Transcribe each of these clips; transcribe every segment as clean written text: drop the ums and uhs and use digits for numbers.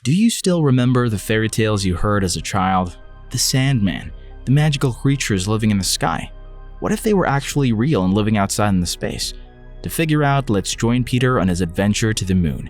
Do you still remember the fairy tales you heard as a child? The Sandman, the magical creatures living in the sky. What if they were actually real and living outside in the space? To figure out, let's join Peter on his adventure to the moon.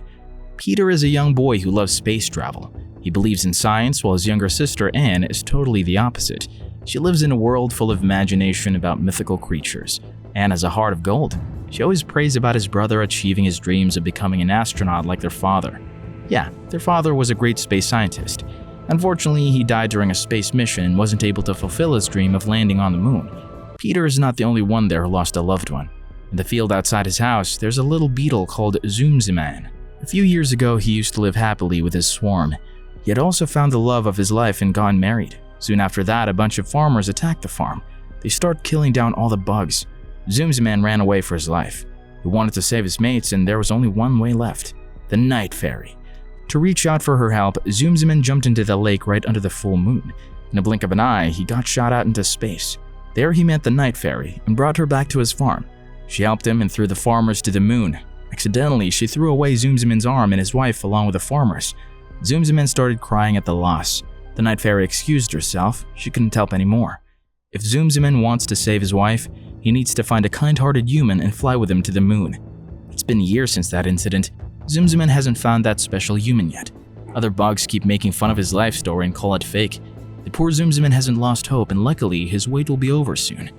Peter is a young boy who loves space travel. He believes in science, while his younger sister Anne is totally the opposite. She lives in a world full of imagination about mythical creatures. Anne has a heart of gold. She always prays about his brother achieving his dreams of becoming an astronaut like their father. Yeah, their father was a great space scientist. Unfortunately, he died during a space mission and wasn't able to fulfill his dream of landing on the moon. Peter is not the only one there who lost a loved one. In the field outside his house, there's a little beetle called Zoomziman. A few years ago, he used to live happily with his swarm. He had also found the love of his life and gotten married. Soon after that, a bunch of farmers attacked the farm. They start killing down all the bugs. Zoomziman ran away for his life. He wanted to save his mates, and there was only one way left: the Night Fairy. To reach out for her help, Zoomziman jumped into the lake right under the full moon. In a blink of an eye, he got shot out into space. There he met the Night Fairy and brought her back to his farm. She helped him and threw the farmers to the moon. Accidentally, she threw away Zoomziman's arm and his wife along with the farmers. Zoomziman started crying at the loss. The Night Fairy excused herself. She couldn't help anymore. If Zoomziman wants to save his wife, he needs to find a kind-hearted human and fly with him to the moon. It's been years since that incident. Zoomziman hasn't found that special human yet. Other bugs keep making fun of his life story and call it fake. The poor Zoomziman hasn't lost hope, and luckily, his wait will be over soon.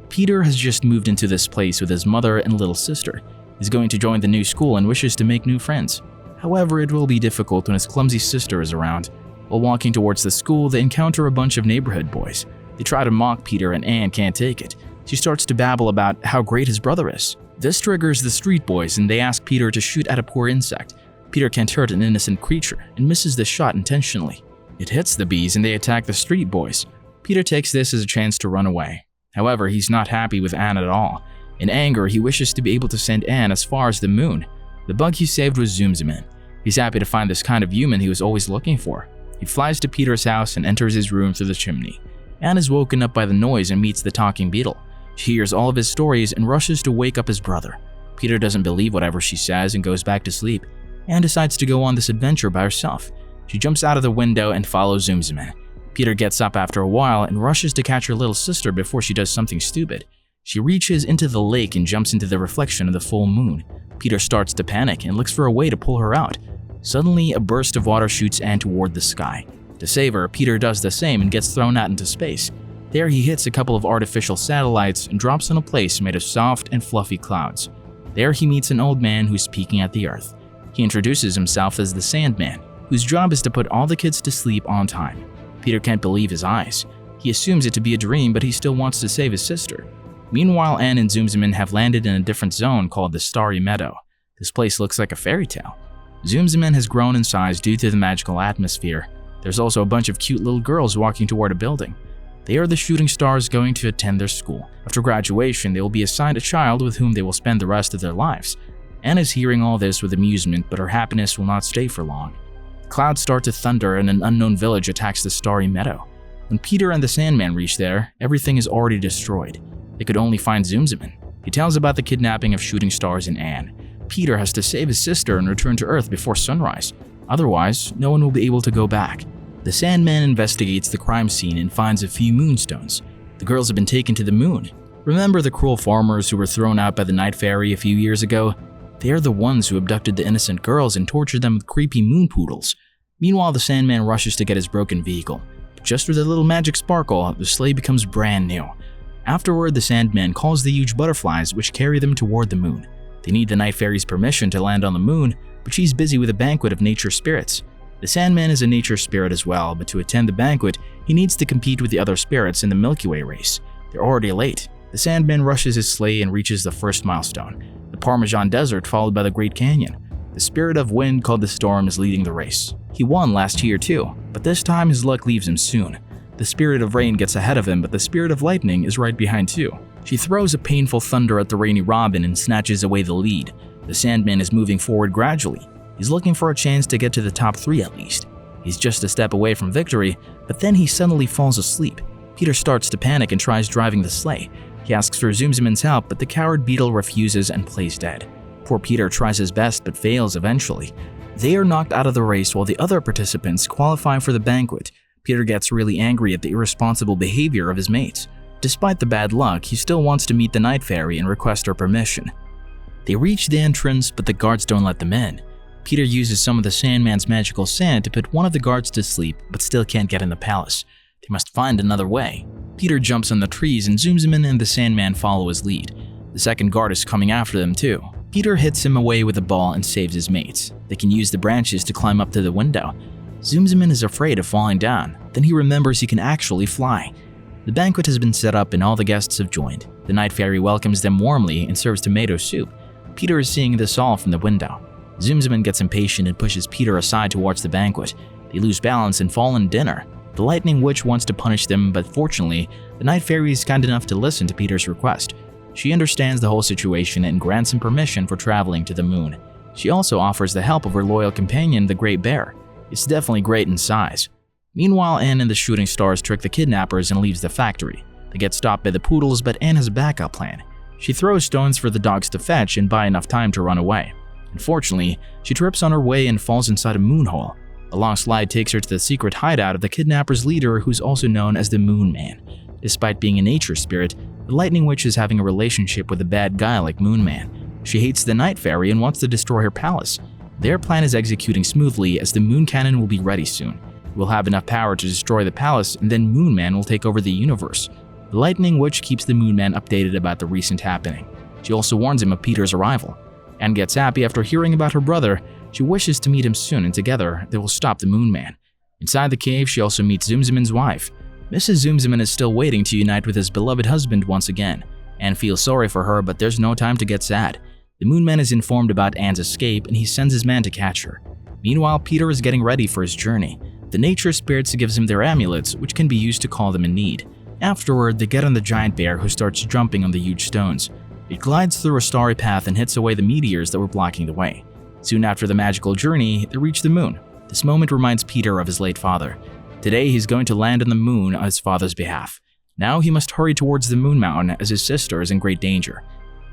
Peter has just moved into this place with his mother and little sister. He's going to join the new school and wishes to make new friends. However, it will be difficult when his clumsy sister is around. While walking towards the school, they encounter a bunch of neighborhood boys. They try to mock Peter, and Anne can't take it. She starts to babble about how great his brother is. This triggers the street boys, and they ask Peter to shoot at a poor insect. Peter can't hurt an innocent creature and misses the shot intentionally. It hits the bees and they attack the street boys. Peter takes this as a chance to run away. However, he's not happy with Anne at all. In anger, he wishes to be able to send Anne as far as the moon. The bug he saved was Zoomziman. He's happy to find this kind of human he was always looking for. He flies to Peter's house and enters his room through the chimney. Anne is woken up by the noise and meets the talking beetle. She hears all of his stories and rushes to wake up his brother. Peter doesn't believe whatever she says and goes back to sleep. Anne decides to go on this adventure by herself. She jumps out of the window and follows Zoomziman. Peter gets up after a while and rushes to catch her little sister before she does something stupid. She reaches into the lake and jumps into the reflection of the full moon. Peter starts to panic and looks for a way to pull her out. Suddenly, a burst of water shoots Anne toward the sky. To save her, Peter does the same and gets thrown out into space. There he hits a couple of artificial satellites and drops in a place made of soft and fluffy clouds. There he meets an old man who's peeking at the earth. He introduces himself as the Sandman, whose job is to put all the kids to sleep on time. Peter can't believe his eyes. He assumes it to be a dream, but he still wants to save his sister. Meanwhile, Anne and Zoomziman have landed in a different zone called the Starry Meadow. This place looks like a fairy tale. Zoomziman has grown in size due to the magical atmosphere. There's also a bunch of cute little girls walking toward a building. They are the shooting stars going to attend their school. After graduation, they will be assigned a child with whom they will spend the rest of their lives. Anne is hearing all this with amusement, but her happiness will not stay for long. Clouds start to thunder and an unknown village attacks the Starry Meadow. When Peter and the Sandman reach there, everything is already destroyed. They could only find Zoomziman. He tells about the kidnapping of shooting stars and Anne. Peter has to save his sister and return to Earth before sunrise. Otherwise, no one will be able to go back. The Sandman investigates the crime scene and finds a few moonstones. The girls have been taken to the moon. Remember the cruel farmers who were thrown out by the Night Fairy a few years ago? They are the ones who abducted the innocent girls and tortured them with creepy moon poodles. Meanwhile, the Sandman rushes to get his broken vehicle. But just with a little magic sparkle, the sleigh becomes brand new. Afterward, the Sandman calls the huge butterflies, which carry them toward the moon. They need the Night Fairy's permission to land on the moon, but she's busy with a banquet of nature spirits. The Sandman is a nature spirit as well, but to attend the banquet, he needs to compete with the other spirits in the Milky Way race. They're already late. The Sandman rushes his sleigh and reaches the first milestone, the Parmesan Desert, followed by the Great Canyon. The spirit of wind called the Storm is leading the race. He won last year too, but this time his luck leaves him soon. The spirit of rain gets ahead of him, but the spirit of lightning is right behind too. She throws a painful thunder at the rainy robin and snatches away the lead. The Sandman is moving forward gradually. He's looking for a chance to get to the top 3 at least. He's just a step away from victory, but then he suddenly falls asleep. Peter starts to panic and tries driving the sleigh. He asks for Zoomziman's help, but the coward beetle refuses and plays dead. Poor Peter tries his best but fails eventually. They are knocked out of the race while the other participants qualify for the banquet. Peter gets really angry at the irresponsible behavior of his mates. Despite the bad luck, he still wants to meet the Night Fairy and request her permission. They reach the entrance, but the guards don't let them in. Peter uses some of the Sandman's magical sand to put one of the guards to sleep, but still can't get in the palace. They must find another way. Peter jumps on the trees and zooms him in, and the Sandman follow his lead. The second guard is coming after them too. Peter hits him away with a ball and saves his mates. They can use the branches to climb up to the window. Zoomsman is afraid of falling down. Then he remembers he can actually fly. The banquet has been set up and all the guests have joined. The Night Fairy welcomes them warmly and serves tomato soup. Peter is seeing this all from the window. Zoomsman gets impatient and pushes Peter aside to watch the banquet. They lose balance and fall in dinner. The Lightning Witch wants to punish them, but fortunately, the Night Fairy is kind enough to listen to Peter's request. She understands the whole situation and grants him permission for traveling to the moon. She also offers the help of her loyal companion, the Great Bear. It's definitely great in size. Meanwhile, Anne and the Shooting Stars trick the kidnappers and leaves the factory. They get stopped by the Poodles, but Anne has a backup plan. She throws stones for the dogs to fetch and buy enough time to run away. Unfortunately, she trips on her way and falls inside a moon hole. A long slide takes her to the secret hideout of the kidnappers' leader, who's also known as the Moon Man. Despite being a nature spirit, the Lightning Witch is having a relationship with a bad guy like Moon Man. She hates the Night Fairy and wants to destroy her palace. Their plan is executing smoothly as the moon cannon will be ready soon. We'll have enough power to destroy the palace, and then Moon Man will take over the universe. The Lightning Witch keeps the Moon Man updated about the recent happening. She also warns him of Peter's arrival. Anne gets happy after hearing about her brother. She wishes to meet him soon, and together they will stop the Moon Man. Inside the cave, she also meets Zoomsman's wife. Mrs. Zoomsman is still waiting to unite with his beloved husband once again. Anne feels sorry for her, but there's no time to get sad. The Moon Man is informed about Anne's escape, and he sends his man to catch her. Meanwhile, Peter is getting ready for his journey. The nature spirits gives him their amulets, which can be used to call them in need. Afterward, they get on the giant bear, who starts jumping on the huge stones. It glides through a starry path and hits away the meteors that were blocking the way. Soon after the magical journey, they reach the moon. This moment reminds Peter of his late father. Today, he's going to land on the moon on his father's behalf. Now he must hurry towards the moon mountain as his sister is in great danger.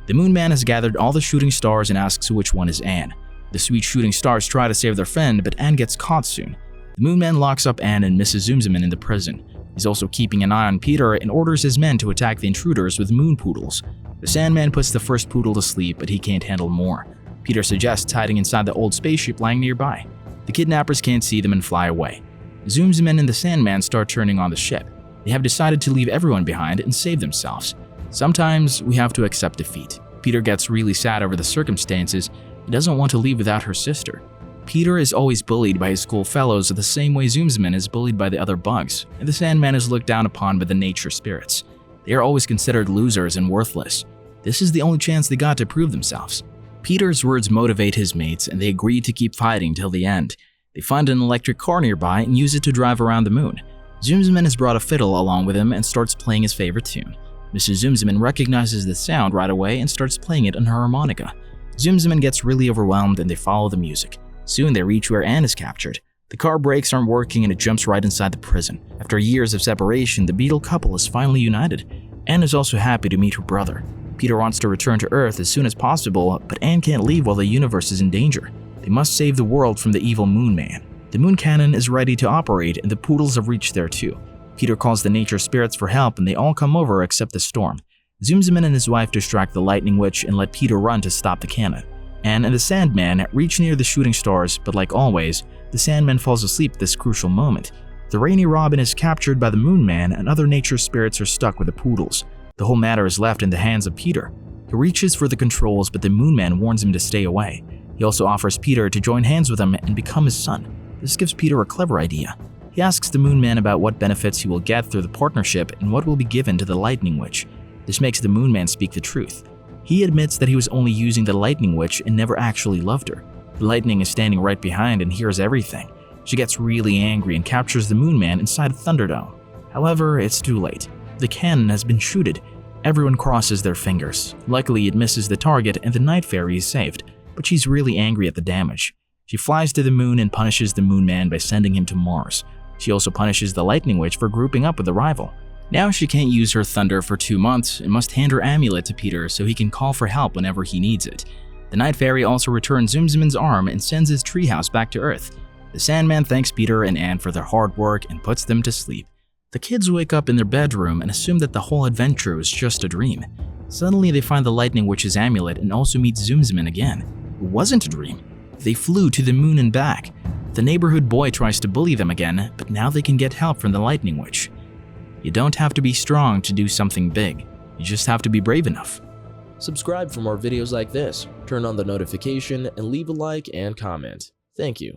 The Moon Man has gathered all the shooting stars and asks which one is Anne. The sweet shooting stars try to save their friend, but Anne gets caught soon. The Moon Man locks up Anne and Mrs. Zoomsman in the prison. He's also keeping an eye on Peter and orders his men to attack the intruders with moon poodles. The Sandman puts the first poodle to sleep, but he can't handle more. Peter suggests hiding inside the old spaceship lying nearby. The kidnappers can't see them and fly away. Zoomsman and the Sandman start turning on the ship. They have decided to leave everyone behind and save themselves. Sometimes we have to accept defeat. Peter gets really sad over the circumstances. He doesn't want to leave without her sister. Peter is always bullied by his school fellows the same way Zoomsman is bullied by the other bugs, and the Sandman is looked down upon by the nature spirits. They are always considered losers and worthless. This is the only chance they got to prove themselves. Peter's words motivate his mates, and they agree to keep fighting till the end. They find an electric car nearby and use it to drive around the moon. Zoomsman has brought a fiddle along with him and starts playing his favorite tune. Mrs. Zoomsman recognizes the sound right away and starts playing it on her harmonica. Zoomsman gets really overwhelmed and they follow the music. Soon they reach where Anne is captured. The car brakes aren't working and it jumps right inside the prison. After years of separation, the Beetle couple is finally united. Anne is also happy to meet her brother. Peter wants to return to Earth as soon as possible, but Anne can't leave while the universe is in danger. They must save the world from the evil Moon Man. The moon cannon is ready to operate and the Poodles have reached there too. Peter calls the nature spirits for help and they all come over except the Storm. Zoomsman and his wife distract the Lightning Witch and let Peter run to stop the cannon. Anne and the Sandman reach near the shooting stars, but like always, the Sandman falls asleep at this crucial moment. The Rainy Robin is captured by the Moon Man and other nature spirits are stuck with the Poodles. The whole matter is left in the hands of Peter. He reaches for the controls, but the Moon Man warns him to stay away. He also offers Peter to join hands with him and become his son. This gives Peter a clever idea. He asks the Moon Man about what benefits he will get through the partnership and what will be given to the Lightning Witch. This makes the Moon Man speak the truth. He admits that he was only using the Lightning Witch and never actually loved her. The Lightning is standing right behind and hears everything. She gets really angry and captures the Moon Man inside a Thunderdome. However, it's too late. The cannon has been shooted. Everyone crosses their fingers. Luckily, it misses the target and the Night Fairy is saved, but she's really angry at the damage. She flies to the moon and punishes the Moon Man by sending him to Mars. She also punishes the Lightning Witch for grouping up with the rival. Now she can't use her thunder for 2 months and must hand her amulet to Peter so he can call for help whenever he needs it. The Night Fairy also returns Zoomzman's arm and sends his treehouse back to Earth. The Sandman thanks Peter and Anne for their hard work and puts them to sleep. The kids wake up in their bedroom and assume that the whole adventure was just a dream. Suddenly, they find the Lightning Witch's amulet and also meet Zoomzman again. It wasn't a dream. They flew to the moon and back. The neighborhood boy tries to bully them again, but now they can get help from the Lightning Witch. You don't have to be strong to do something big. You just have to be brave enough. Subscribe for more videos like this, turn on the notification, and leave a like and comment. Thank you.